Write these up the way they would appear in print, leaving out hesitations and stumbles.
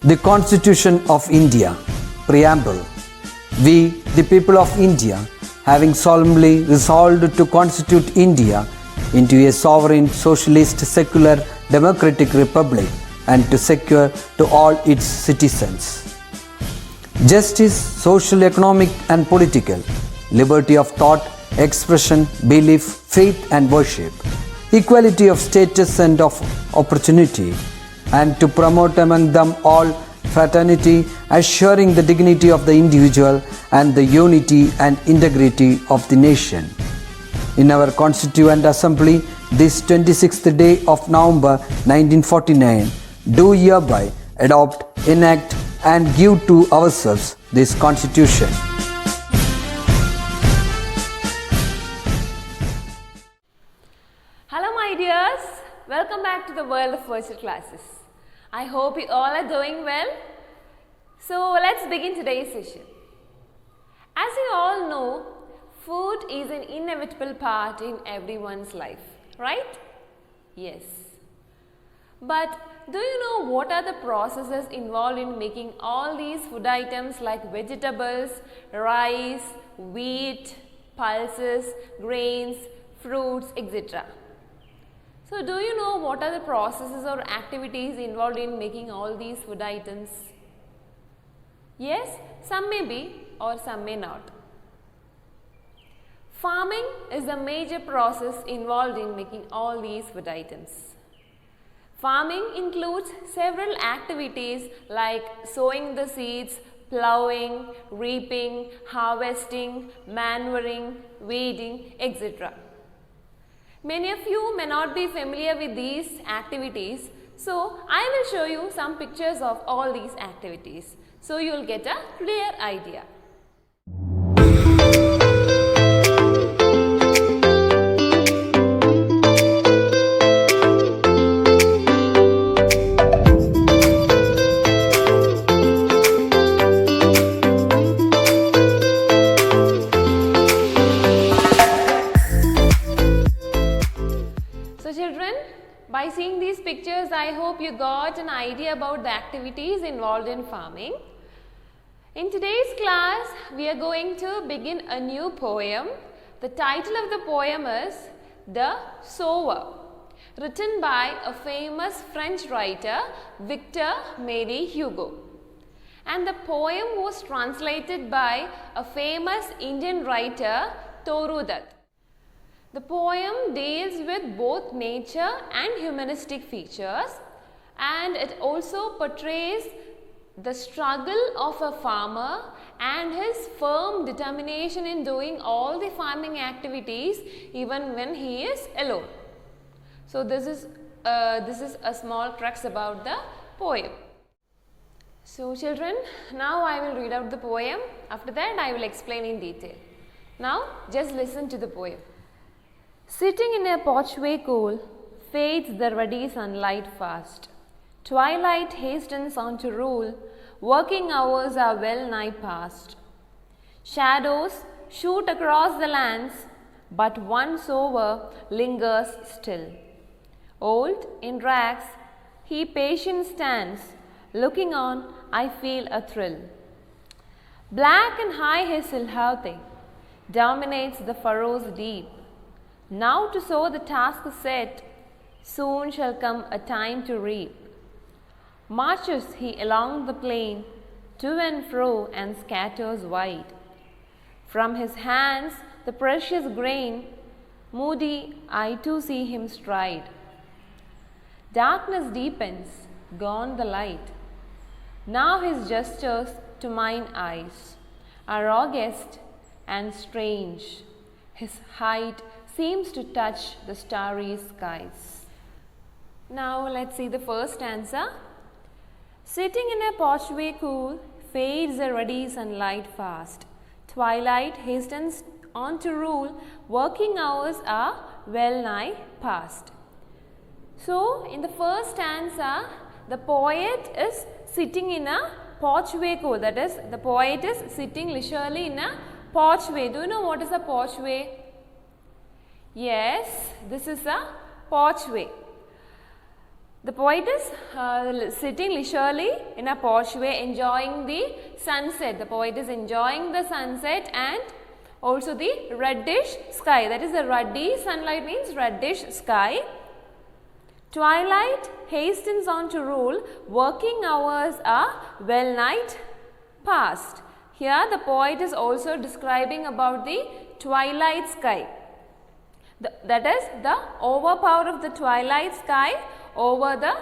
The Constitution of India. Preamble. We, the people of India, having solemnly resolved to constitute India into a sovereign, socialist, secular, democratic republic and to secure to all its citizens justice, social, economic and political, liberty of thought, expression, belief, faith and worship, equality of status and of opportunity, and to promote among them all fraternity, assuring the dignity of the individual and the unity and integrity of the nation. In our Constituent Assembly, this 26th day of November 1949, do hereby adopt, enact and give to ourselves this Constitution. Hello my dears, welcome back to the world of virtual classes. I hope you all are doing well. So let's begin today's session. As you all know, food is an inevitable part in everyone's life, right? Yes. But do you know what are the processes involved in making all these food items like vegetables, rice, wheat, pulses, grains, fruits, etc.? So do you know what are the processes or activities involved in making all these food items? Yes, some may be or some may not. Farming is a major process involved in making all these food items. Farming includes several activities like sowing the seeds, ploughing, reaping, harvesting, manuring, weeding, etc. Many of you may not be familiar with these activities, so I will show you some pictures of all these activities so you will get a clear idea. By seeing these pictures, I hope you got an idea about the activities involved in farming. In today's class, we are going to begin a new poem. The title of the poem is The Sower, written by a famous French writer, Victor Marie Hugo. And the poem was translated by a famous Indian writer, Toru Dutt. The poem deals with both nature and humanistic features, and it also portrays the struggle of a farmer and his firm determination in doing all the farming activities even when he is alone. So this is a small crux about the poem. So children, now I will read out the poem. After that I will explain in detail. Now just listen to the poem. Sitting in a porchway cool, fades the ruddy sunlight fast. Twilight hastens on to rule, working hours are well nigh past. Shadows shoot across the lands, but one sower lingers still. Old in rags, he patient stands, looking on, I feel a thrill. Black and high his silhouette dominates the furrows deep. Now to sow the task is set, soon shall come a time to reap. Marches he along the plain, to and fro and scatters wide. From his hands the precious grain, moody I too see him stride. Darkness deepens, gone the light. Now his gestures to mine eyes are august and strange. His height seems to touch the starry skies. Now let's see the first stanza. Sitting in a porchway cool, fades the ruddy sunlight fast. Twilight hastens on to rule, working hours are well nigh past. So in the first stanza, the poet is sitting in a porchway cool, that is, the poet is sitting leisurely in a porchway. Do you know what is a porchway? Yes, this is a porchway. The poet is sitting leisurely in a porchway enjoying the sunset. The poet is enjoying the sunset and also the reddish sky. That is, the ruddy sunlight means reddish sky. Twilight hastens on to rule, working hours are well nigh past. Here the poet is also describing about the twilight sky. That is the overpower of the twilight sky over the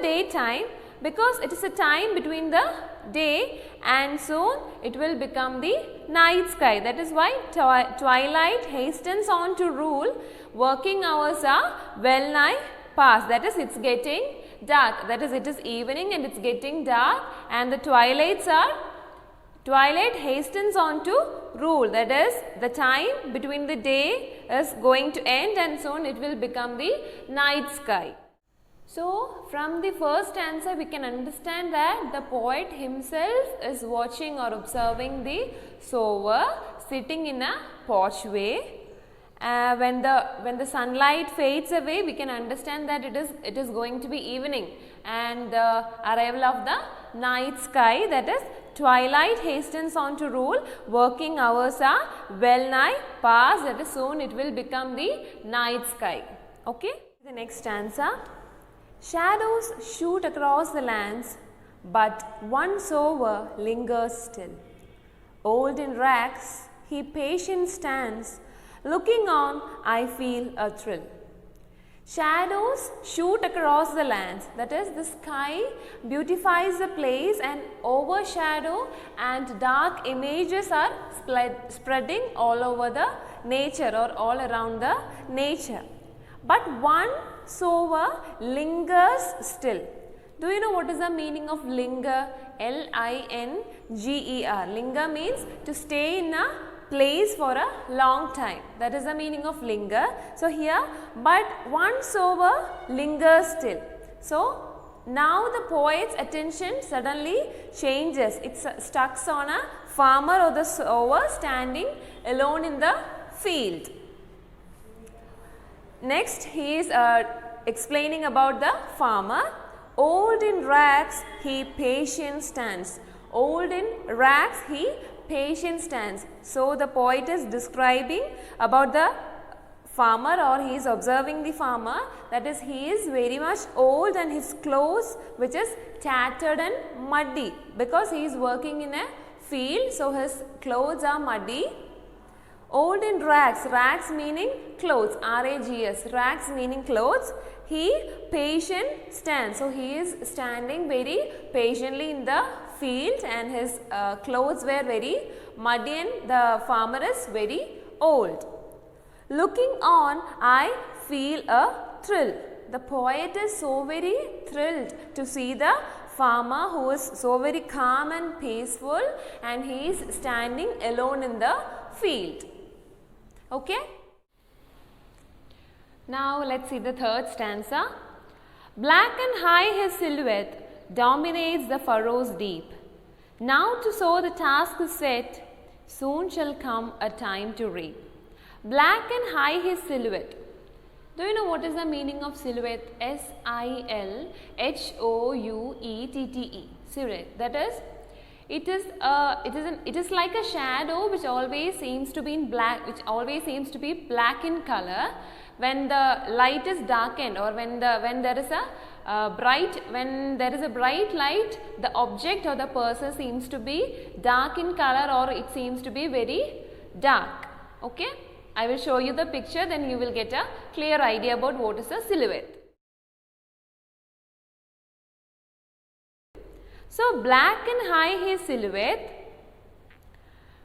daytime, because it is a time between the day and soon it will become the night sky. That is why twilight hastens on to rule, working hours are well nigh past. That is, it's getting dark. That is, it is evening and it's getting dark, and the twilight hastens on to rule. That is, the time between the day is going to end and soon it will become the night sky. So, from the first stanza we can understand that the poet himself is watching or observing the sower sitting in a porchway. When the sunlight fades away, we can understand that it is going to be evening and the arrival of the night sky, that is, twilight hastens on to rule, working hours are well nigh past, that is, soon it will become the night sky. Okay. The next stanza. Shadows shoot across the lands, but one sower lingers still. Old in rags, he patient stands. Looking on, I feel a thrill. Shadows shoot across the lands, that is, the sky beautifies the place and overshadow and dark images are spreading all over the nature or all around the nature. But one sower lingers still. Do you know what is the meaning of linger? L-I-N-G-E-R. Linger means to stay in a place for a long time. That is the meaning of linger. So here, but one sower lingers still. So now the poet's attention suddenly changes. It stuck on a farmer or the sower standing alone in the field. Next, he is explaining about the farmer. Old in rags, he patient stands. Old in rags, he patient stands. So the poet is describing about the farmer, or he is observing the farmer, that is, he is very much old and his clothes which is tattered and muddy because he is working in a field, so his clothes are muddy. Old in rags, rags meaning clothes, R-A-G-S, rags meaning clothes. He patient stands, so he is standing very patiently in the field and his clothes were very muddy and the farmer is very old. Looking on, I feel a thrill. The poet is so very thrilled to see the farmer who is so very calm and peaceful and he is standing alone in the field. Okay. Now let's see the third stanza. Black and high his silhouette dominates the furrows deep. Now to sow the task is set, soon shall come a time to reap. Black and high his silhouette. Do you know what is the meaning of silhouette? S-I-L-H-O-U-E-T-T-E. Silhouette. That is, it is like a shadow which always seems to be in black, which always seems to be black in color. When the light is darkened or when there is a bright light, the object or the person seems to be dark in color or it seems to be very dark. Okay, I will show you the picture, then you will get a clear idea about what is a silhouette. So black and high his silhouette.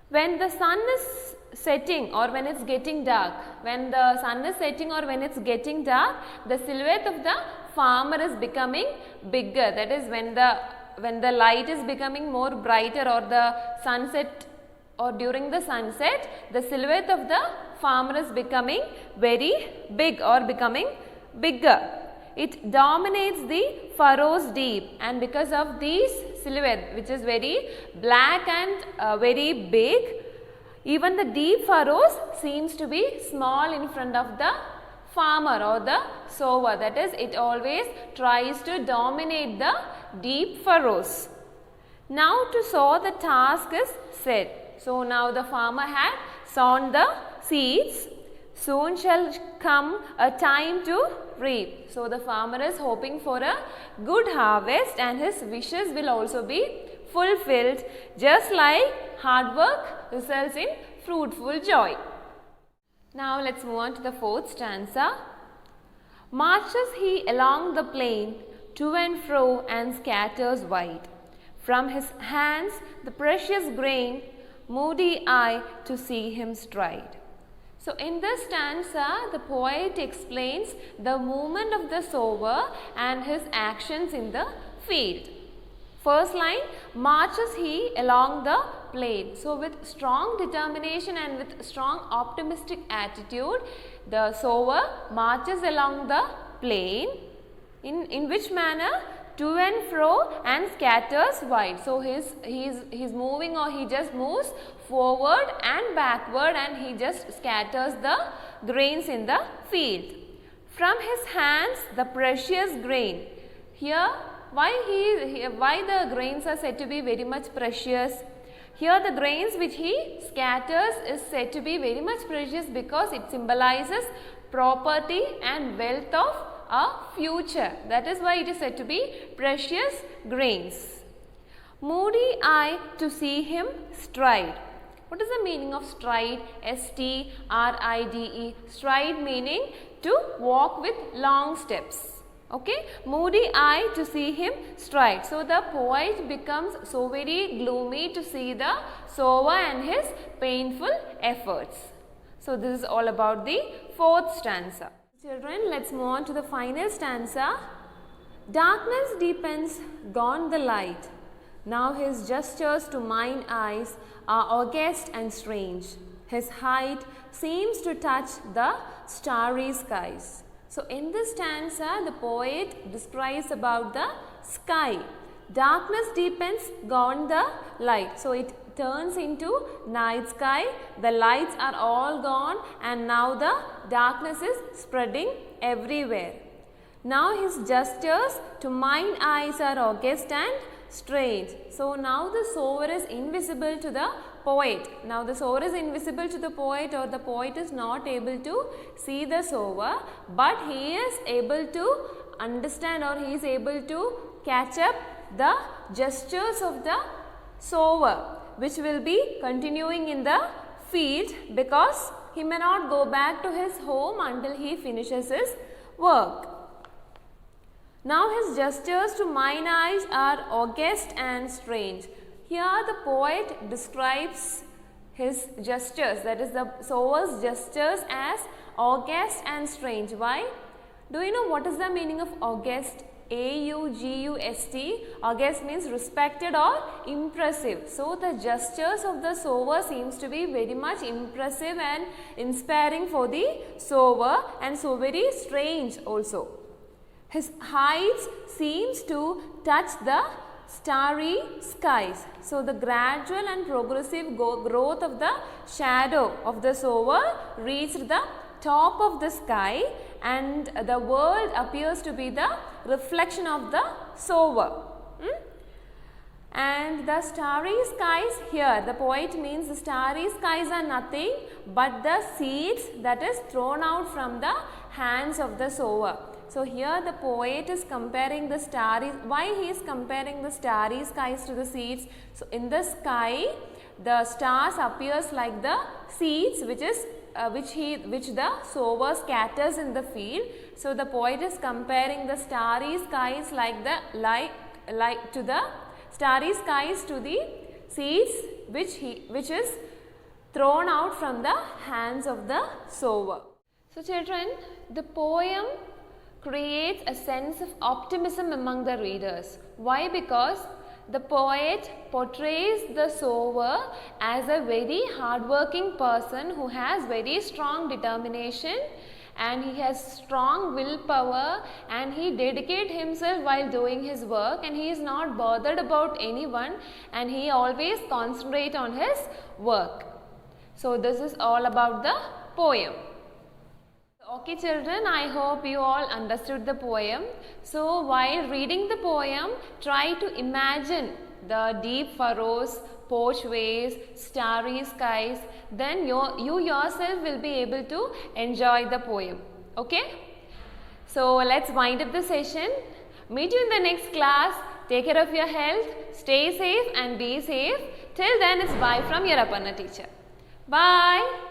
When the sun is setting or when it's getting dark, when the sun is setting or when it's getting dark, the silhouette of the farmer is becoming bigger. That is, when the light is becoming more brighter or the sunset or during the sunset, the silhouette of the farmer is becoming very big or becoming bigger. It dominates the furrows deep, and because of this silhouette which is very black and very big, even the deep furrows seems to be small in front of the farmer or the sower, that is, it always tries to dominate the deep furrows. Now to sow the task is set. So now the farmer had sown the seeds. Soon shall come a time to reap. So the farmer is hoping for a good harvest and his wishes will also be fulfilled, just like hard work results in fruitful joy. Now let's move on to the fourth stanza. Marches he along the plain to and fro and scatters wide. From his hands the precious grain, moody eye to see him stride. So in this stanza, the poet explains the movement of the sower and his actions in the field. First line, marches he along the plain. So with strong determination and with strong optimistic attitude, the sower marches along the plain. In which manner? To and fro and scatters wide. So he's moving, or he just moves forward and backward, and he just scatters the grains in the field. From his hands the precious grain. Here why the grains are said to be very much precious? Here the grains which he scatters is said to be very much precious because it symbolizes property and wealth of a future. That is why it is said to be precious grains. Moody eye to see him stride. What is the meaning of stride? S-T-R-I-D-E. Stride meaning to walk with long steps. Okay, moody eye to see him stride. So the poet becomes so very gloomy to see the sower and his painful efforts. So this is all about the fourth stanza. Children, let's move on to the final stanza. Darkness deepens, gone the light. Now his gestures to mine eyes are august and strange. His height seems to touch the starry skies. So in this stanza, the poet describes about the sky. Darkness deepens, gone the light. So it turns into night sky. The lights are all gone and now the darkness is spreading everywhere. Now his gestures to mine eyes are august and strange. So now the sower is invisible to the poet. Now the sower is invisible to the poet, or the poet is not able to see the sower, but he is able to understand, or he is able to catch up the gestures of the sower, which will be continuing in the field because he may not go back to his home until he finishes his work. Now his gestures to mine eyes are august and strange. Here the poet describes his gestures, that is the sower's gestures, as august and strange. Why? Do you know what is the meaning of august? A-U-G-U-S-T. August means respected or impressive. So the gestures of the sower seems to be very much impressive and inspiring for the sower, and so very strange also. His height seems to touch the starry skies. So the gradual and progressive growth of the shadow of the sower reached the top of the sky, and the world appears to be the reflection of the sower. And the starry skies, here the poet means the starry skies are nothing but the seeds that is thrown out from the hands of the sower. So here the poet is comparing the starry, why he is comparing the starry skies to the seeds? So in the sky the stars appears like the seeds which the sower scatters in the field. So the poet is comparing the starry skies to the starry skies to the seeds which is thrown out from the hands of the sower. So children, the poem creates a sense of optimism among the readers. Why? Because the poet portrays the sower as a very hardworking person who has very strong determination, and he has strong willpower, and he dedicates himself while doing his work, and he is not bothered about anyone, and he always concentrates on his work. So this is all about the poem. Okay children, I hope you all understood the poem. So while reading the poem, try to imagine the deep furrows, porchways, starry skies. Then you yourself will be able to enjoy the poem. Okay? So let's wind up the session. Meet you in the next class. Take care of your health. Stay safe and be safe. Till then, it's bye from your Aparna teacher. Bye.